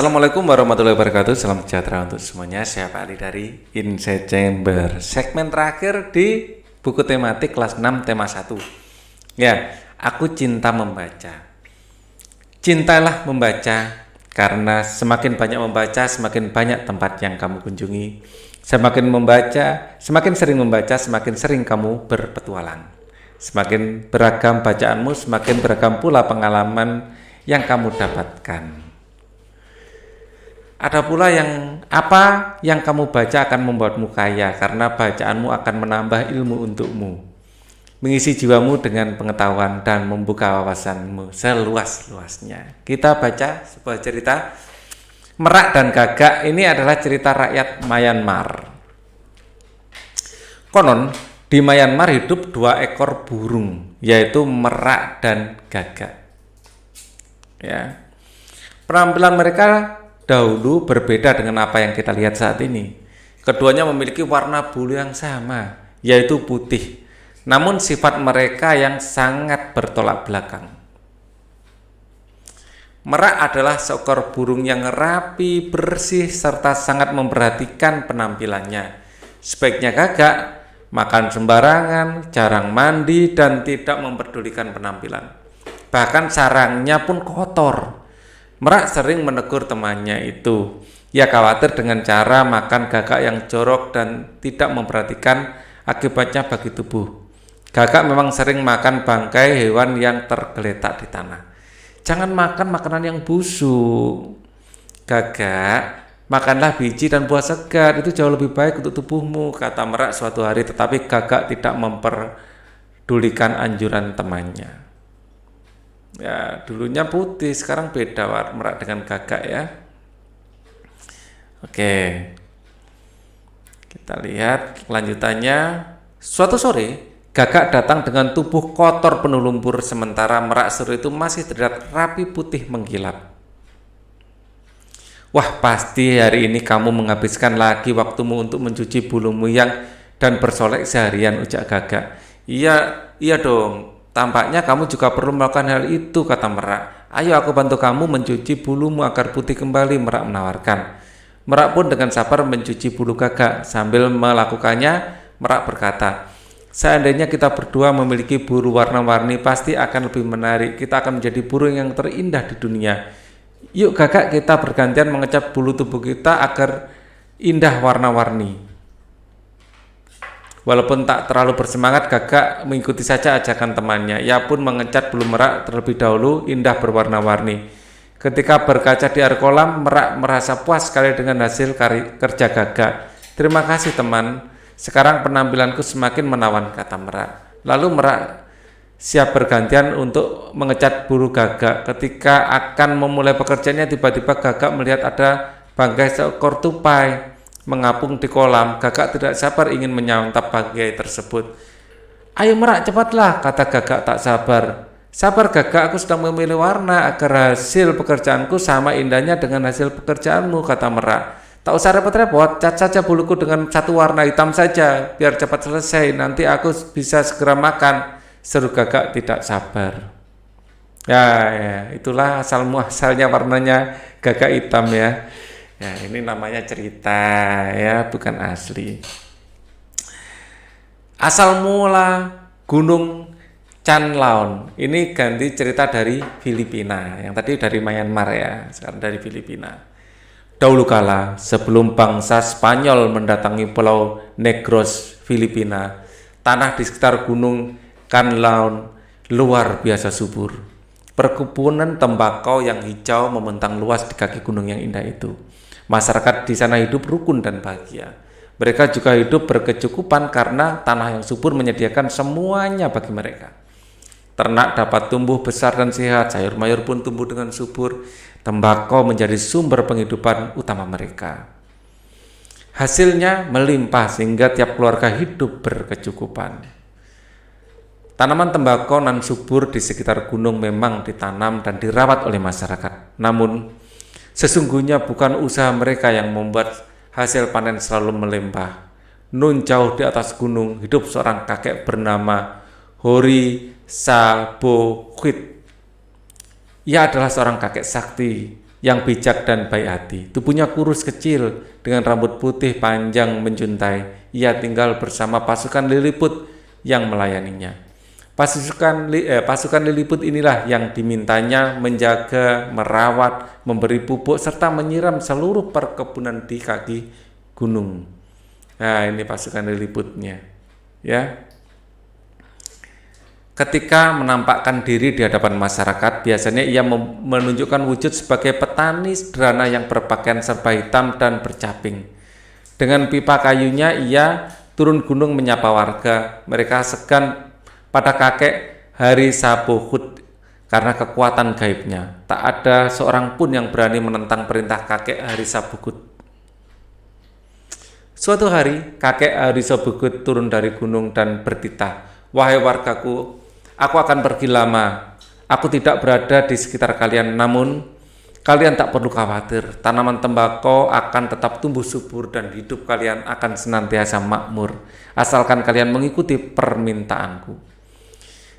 Assalamualaikum warahmatullahi wabarakatuh. Salam sejahtera untuk semuanya. Saya Pak Ali dari Inside Chamber. Segmen terakhir di buku tematik kelas 6 tema 1. Ya, aku cinta membaca. Cintalah membaca karena semakin banyak membaca, semakin banyak tempat yang kamu kunjungi. Semakin membaca, semakin sering kamu berpetualang. Semakin beragam bacaanmu, semakin beragam pula pengalaman yang kamu dapatkan. Ada pula apa yang kamu baca akan membuatmu kaya karena bacaanmu akan menambah ilmu untukmu, mengisi jiwamu dengan pengetahuan dan membuka wawasanmu seluas-luasnya. Kita baca sebuah cerita Merak dan Gagak. Ini adalah cerita rakyat Myanmar. Konon di Myanmar hidup 2 ekor burung, yaitu Merak dan Gagak. Ya. Penampilan mereka dahulu berbeda dengan apa yang kita lihat saat ini. Keduanya memiliki warna bulu yang sama, yaitu putih. Namun sifat mereka yang sangat bertolak belakang. Merak adalah seekor burung yang rapi, bersih, serta sangat memperhatikan penampilannya. Sebaiknya Gagak makan sembarangan, jarang mandi, dan tidak memperdulikan penampilan. Bahkan sarangnya pun kotor. Merak sering menegur temannya itu. Ia khawatir dengan cara makan Gagak yang jorok dan tidak memperhatikan akibatnya bagi tubuh. Gagak memang sering makan bangkai hewan yang tergeletak di tanah. Jangan makan makanan yang busuk. Gagak, makanlah biji dan buah segar, itu jauh lebih baik untuk tubuhmu, kata Merak suatu hari. Tetapi Gagak tidak memperdulikan anjuran temannya. Ya, dulunya putih, sekarang beda Merak dengan Gagak ya. Oke. Kita lihat lanjutannya. Suatu sore, Gagak datang dengan tubuh kotor penuh lumpur, sementara Merak sore itu masih terlihat rapi putih mengkilap. Wah, pasti hari ini kamu menghabiskan lagi waktumu untuk mencuci bulumu dan bersolek seharian, ucap Gagak. Iya dong. Tampaknya kamu juga perlu melakukan hal itu, kata Merak. Ayo aku bantu kamu mencuci bulumu agar putih kembali, Merak menawarkan. Merak pun dengan sabar mencuci bulu Gagak. Sambil melakukannya, Merak berkata, seandainya kita berdua memiliki bulu warna-warni, pasti akan lebih menarik. Kita akan menjadi burung yang terindah di dunia. Yuk Gagak, kita bergantian mengecat bulu tubuh kita agar indah warna-warni. Walaupun tak terlalu bersemangat, Gagak mengikuti saja ajakan temannya. Ia pun mengecat bulu Merak terlebih dahulu indah berwarna-warni. Ketika berkaca di air kolam, Merak merasa puas sekali dengan hasil kerja Gagak. Terima kasih teman, sekarang penampilanku semakin menawan, kata Merak. Lalu Merak siap bergantian untuk mengecat bulu Gagak. Ketika akan memulai pekerjaannya, tiba-tiba Gagak melihat ada bangkai seekor tupai mengapung di kolam. Gagak tidak sabar ingin menyantap bangkai tersebut. Ayo Merak, cepatlah, kata Gagak tak sabar. Sabar Gagak, aku sedang memilih warna agar hasil pekerjaanku sama indahnya dengan hasil pekerjaanmu, kata Merak. Tak usah repot-repot, cat saja buluku dengan satu warna hitam saja, biar cepat selesai, nanti aku bisa segera makan, seru Gagak tidak sabar. Ya, itulah asal muasalnya warnanya Gagak hitam ya. Ya, ini namanya cerita ya, bukan asli. Asal mula Gunung Canlaon. Ini ganti cerita dari Filipina. Yang tadi dari Myanmar ya, sekarang dari Filipina. Dahulu kala, sebelum bangsa Spanyol mendatangi Pulau Negros, Filipina, tanah di sekitar Gunung Canlaon luar biasa subur. Perkebunan tembakau yang hijau membentang luas di kaki gunung yang indah itu. Masyarakat di sana hidup rukun dan bahagia. Mereka juga hidup berkecukupan karena tanah yang subur menyediakan semuanya bagi mereka. Ternak dapat tumbuh besar dan sehat, sayur mayur pun tumbuh dengan subur. Tembakau menjadi sumber penghidupan utama mereka. Hasilnya melimpah sehingga tiap keluarga hidup berkecukupan. Tanaman tembakau nan subur di sekitar gunung memang ditanam dan dirawat oleh masyarakat. Namun, sesungguhnya bukan usaha mereka yang membuat hasil panen selalu melimpah. Nun jauh di atas gunung hidup seorang kakek bernama Hori Sabokwit. Ia adalah seorang kakek sakti yang bijak dan baik hati. Tubuhnya kurus kecil dengan rambut putih panjang menjuntai. Ia tinggal bersama pasukan Lilliput yang melayaninya. Pasukan Lilliput inilah yang dimintanya menjaga, merawat, memberi pupuk serta menyiram seluruh perkebunan di kaki gunung. Nah, ini pasukan Lilliputnya, ya. Ketika menampakkan diri di hadapan masyarakat, biasanya ia menunjukkan wujud sebagai petani sederhana yang berpakaian serba hitam dan bercaping. Dengan pipa kayunya, ia turun gunung menyapa warga. Mereka segan pada kakek Hari Sabohut karena kekuatan gaibnya. Tak ada seorang pun yang berani menentang perintah kakek Hari Sabohut. Suatu hari, kakek Hari Sabohut turun dari gunung dan bertitah, "Wahai wargaku, aku akan pergi lama. Aku tidak berada di sekitar kalian, namun kalian tak perlu khawatir. Tanaman tembakau akan tetap tumbuh subur dan hidup kalian akan senantiasa makmur, asalkan kalian mengikuti permintaanku.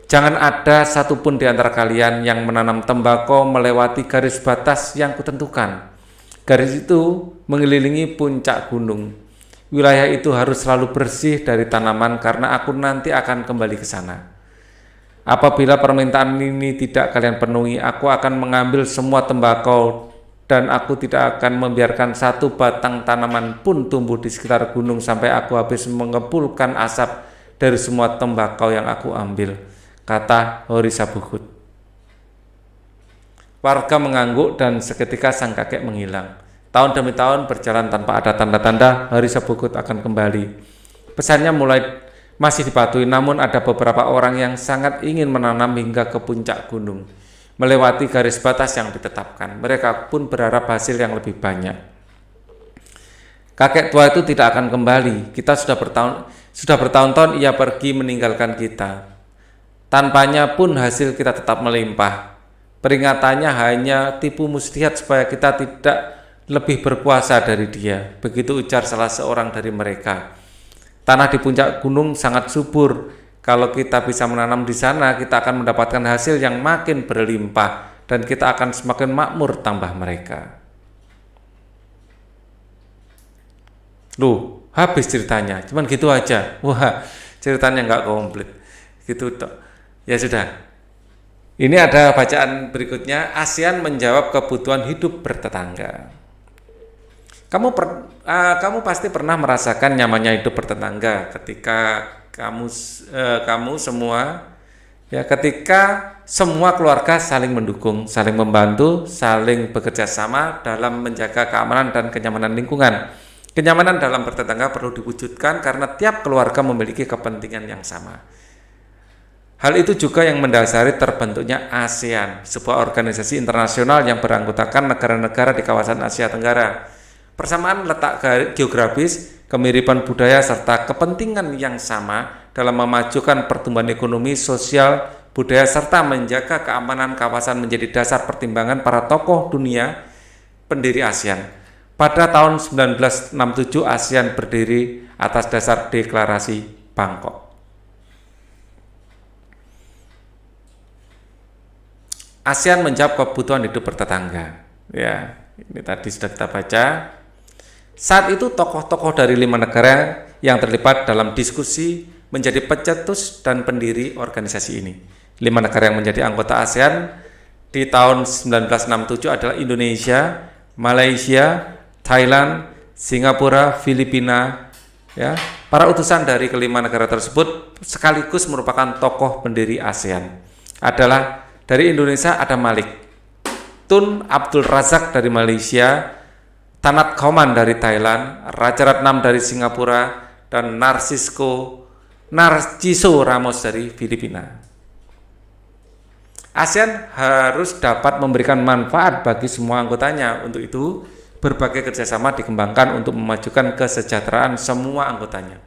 Jangan ada satupun di antara kalian yang menanam tembakau melewati garis batas yang kutentukan. Garis itu mengelilingi puncak gunung. Wilayah itu harus selalu bersih dari tanaman karena aku nanti akan kembali ke sana. Apabila permintaan ini tidak kalian penuhi, aku akan mengambil semua tembakau dan aku tidak akan membiarkan satu batang tanaman pun tumbuh di sekitar gunung sampai aku habis mengepulkan asap dari semua tembakau yang aku ambil," kata Hari Sabohut. Warga mengangguk dan seketika sang kakek menghilang. Tahun demi tahun berjalan tanpa ada tanda-tanda Hari Sabohut akan kembali. Pesannya masih dipatuhi, namun ada beberapa orang yang sangat ingin menanam hingga ke puncak gunung, melewati garis batas yang ditetapkan. Mereka pun berharap hasil yang lebih banyak. Kakek tua itu tidak akan kembali. Sudah bertahun-tahun ia pergi meninggalkan kita. Tanpanya pun hasil kita tetap melimpah. Peringatannya hanya tipu muslihat supaya kita tidak lebih berkuasa dari dia. Begitu ujar salah seorang dari mereka. Tanah di puncak gunung sangat subur. Kalau kita bisa menanam di sana, kita akan mendapatkan hasil yang makin berlimpah dan kita akan semakin makmur, tambah mereka. Loh, habis ceritanya. Cuman gitu aja. Wah, ceritanya nggak komplit. Gitu toh. Ya sudah. Ini ada bacaan berikutnya. ASEAN menjawab kebutuhan hidup bertetangga. Kamu pasti pernah merasakan nyamannya hidup bertetangga ketika kamu semua, ya, ketika semua keluarga saling mendukung, saling membantu, saling bekerja sama dalam menjaga keamanan dan kenyamanan lingkungan. Kenyamanan dalam bertetangga perlu diwujudkan karena tiap keluarga memiliki kepentingan yang sama. Hal itu juga yang mendasari terbentuknya ASEAN, sebuah organisasi internasional yang beranggotakan negara-negara di kawasan Asia Tenggara. Persamaan letak geografis, kemiripan budaya, serta kepentingan yang sama dalam memajukan pertumbuhan ekonomi, sosial, budaya, serta menjaga keamanan kawasan menjadi dasar pertimbangan para tokoh dunia pendiri ASEAN. Pada tahun 1967, ASEAN berdiri atas dasar Deklarasi Bangkok. ASEAN menjawab kebutuhan hidup bertetangga. Ya, ini tadi sudah kita baca. Saat itu tokoh-tokoh dari 5 negara yang terlibat dalam diskusi menjadi pencetus dan pendiri organisasi ini. 5 negara yang menjadi anggota ASEAN di tahun 1967 adalah Indonesia, Malaysia, Thailand, Singapura, Filipina. Ya, para utusan dari kelima negara tersebut sekaligus merupakan tokoh pendiri ASEAN. Adalah dari Indonesia ada Malik Tun Abdul Razak dari Malaysia, Tanat Kauman dari Thailand, Raja Ratnam dari Singapura, dan Narciso Ramos dari Filipina. ASEAN harus dapat memberikan manfaat bagi semua anggotanya. Untuk itu, berbagai kerjasama dikembangkan untuk memajukan kesejahteraan semua anggotanya.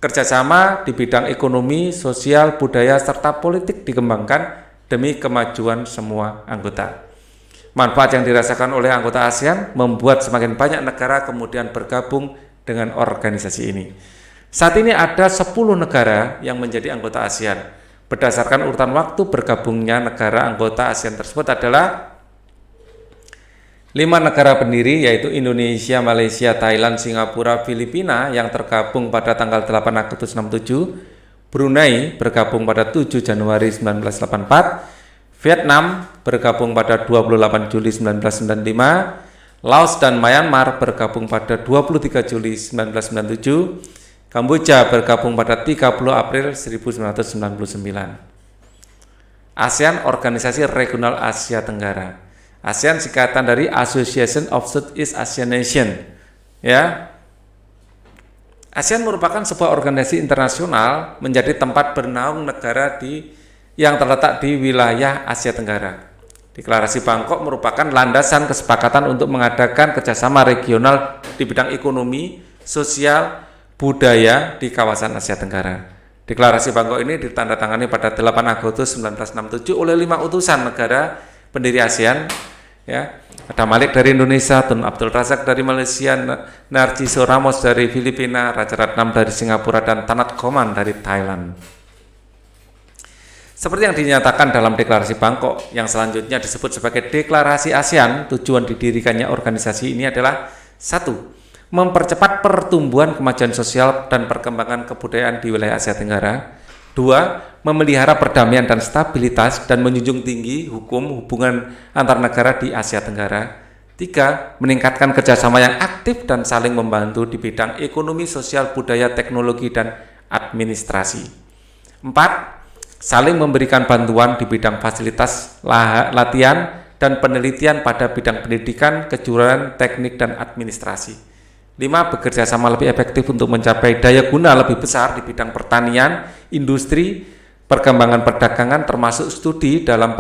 Kerjasama di bidang ekonomi, sosial, budaya, serta politik dikembangkan demi kemajuan semua anggota. Manfaat yang dirasakan oleh anggota ASEAN membuat semakin banyak negara kemudian bergabung dengan organisasi ini. Saat ini ada 10 negara yang menjadi anggota ASEAN. Berdasarkan urutan waktu bergabungnya negara anggota ASEAN tersebut adalah 5 negara pendiri yaitu Indonesia, Malaysia, Thailand, Singapura, Filipina yang tergabung pada tanggal 8 Agustus 67, Brunei bergabung pada 7 Januari 1984, Vietnam bergabung pada 28 Juli 1995, Laos dan Myanmar bergabung pada 23 Juli 1997, Kamboja bergabung pada 30 April 1999. ASEAN, Organisasi Regional Asia Tenggara. ASEAN singkatan dari Association of Southeast Asian Nation. Ya. ASEAN merupakan sebuah organisasi internasional menjadi tempat bernaung negara yang terletak di wilayah Asia Tenggara. Deklarasi Bangkok merupakan landasan kesepakatan untuk mengadakan kerjasama regional di bidang ekonomi, sosial, budaya di kawasan Asia Tenggara. Deklarasi Bangkok ini ditandatangani pada 8 Agustus 1967 oleh 5 utusan negara pendiri ASEAN. Ya, ada Malik dari Indonesia, Tun Abdul Razak dari Malaysia, Narciso Ramos dari Filipina, Raja Ratnam dari Singapura, dan Tanat Koman dari Thailand. Seperti yang dinyatakan dalam deklarasi Bangkok yang selanjutnya disebut sebagai Deklarasi ASEAN, tujuan didirikannya organisasi ini adalah 1. Mempercepat pertumbuhan kemajuan sosial dan perkembangan kebudayaan di wilayah Asia Tenggara. 2. Memelihara perdamaian dan stabilitas dan menjunjung tinggi hubungan antar negara di Asia Tenggara. 3. Meningkatkan kerjasama yang aktif dan saling membantu di bidang ekonomi, sosial, budaya, teknologi, dan administrasi. 4. Saling memberikan bantuan di bidang fasilitas latihan dan penelitian pada bidang pendidikan, kejuruan, teknik, dan administrasi. 5. Bekerja sama lebih efektif untuk mencapai daya guna lebih besar di bidang pertanian, industri, perkembangan perdagangan, termasuk studi dalam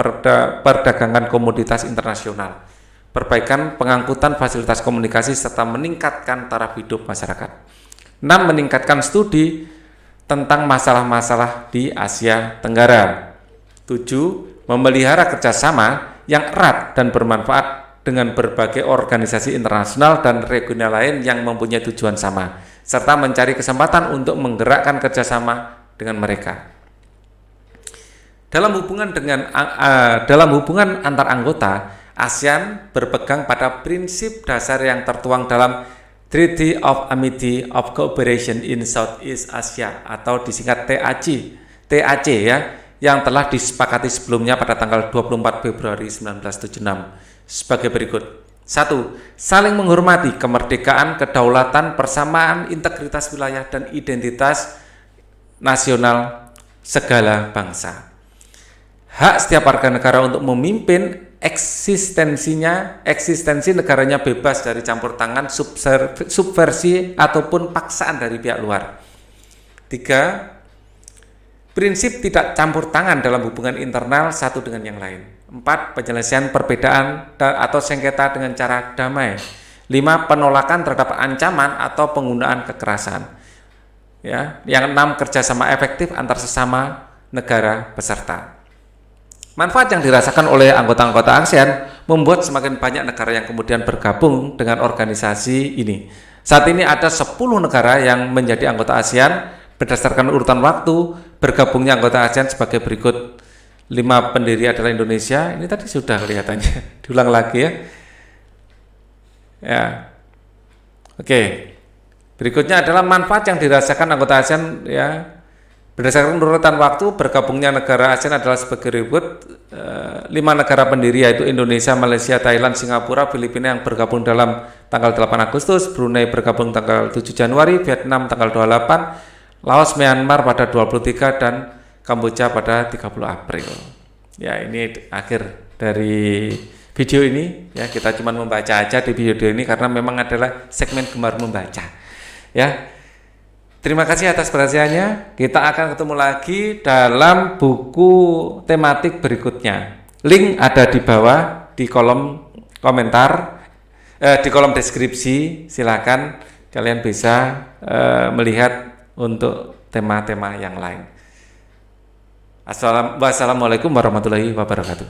perdagangan komoditas internasional, perbaikan pengangkutan fasilitas komunikasi, serta meningkatkan taraf hidup masyarakat. 6. Meningkatkan studi tentang masalah-masalah di Asia Tenggara. 7. Memelihara kerjasama yang erat dan bermanfaat dengan berbagai organisasi internasional dan regional lain yang mempunyai tujuan sama, serta mencari kesempatan untuk menggerakkan kerjasama dengan mereka. Dalam hubungan antar anggota, ASEAN berpegang pada prinsip dasar yang tertuang dalam Treaty of Amity of Cooperation in Southeast Asia atau disingkat TAC ya, yang telah disepakati sebelumnya pada tanggal 24 Februari 1976. Sebagai berikut. 1. Saling menghormati kemerdekaan, kedaulatan, persamaan, integritas wilayah, dan identitas nasional segala bangsa. Hak setiap warga negara untuk memimpin eksistensi negaranya bebas dari campur tangan, subversi, ataupun paksaan dari pihak luar. 3. Prinsip tidak campur tangan dalam hubungan internal satu dengan yang lain. 4. Penyelesaian perbedaan atau sengketa dengan cara damai. 5. Penolakan terhadap ancaman atau penggunaan kekerasan. Ya, yang 6. Kerjasama efektif antar sesama negara peserta. Manfaat yang dirasakan oleh anggota-anggota ASEAN membuat semakin banyak negara yang kemudian bergabung dengan organisasi ini. Saat ini ada 10 negara yang menjadi anggota ASEAN berdasarkan urutan waktu bergabungnya anggota ASEAN sebagai berikut. 5 pendiri adalah Indonesia. Ini tadi sudah kelihatannya. Diulang lagi ya. Ya. Oke. Berikutnya adalah manfaat yang dirasakan anggota ASEAN ya. Berdasarkan urutan waktu bergabungnya negara ASEAN adalah sebagai berikut. 5 negara pendiri yaitu Indonesia, Malaysia, Thailand, Singapura, Filipina yang bergabung dalam tanggal 8 Agustus, Brunei bergabung tanggal 7 Januari, Vietnam tanggal 28, Laos, Myanmar pada 23 dan Kamboja pada 30 April. Ya, ini akhir dari video ini ya, kita cuma membaca aja di video ini karena memang adalah segmen gemar membaca. Ya. Terima kasih atas perhatiannya. Kita akan ketemu lagi dalam buku tematik berikutnya. Link ada di bawah di kolom komentar, di kolom deskripsi. Silakan kalian bisa melihat untuk tema-tema yang lain. Wassalamualaikum warahmatullahi wabarakatuh.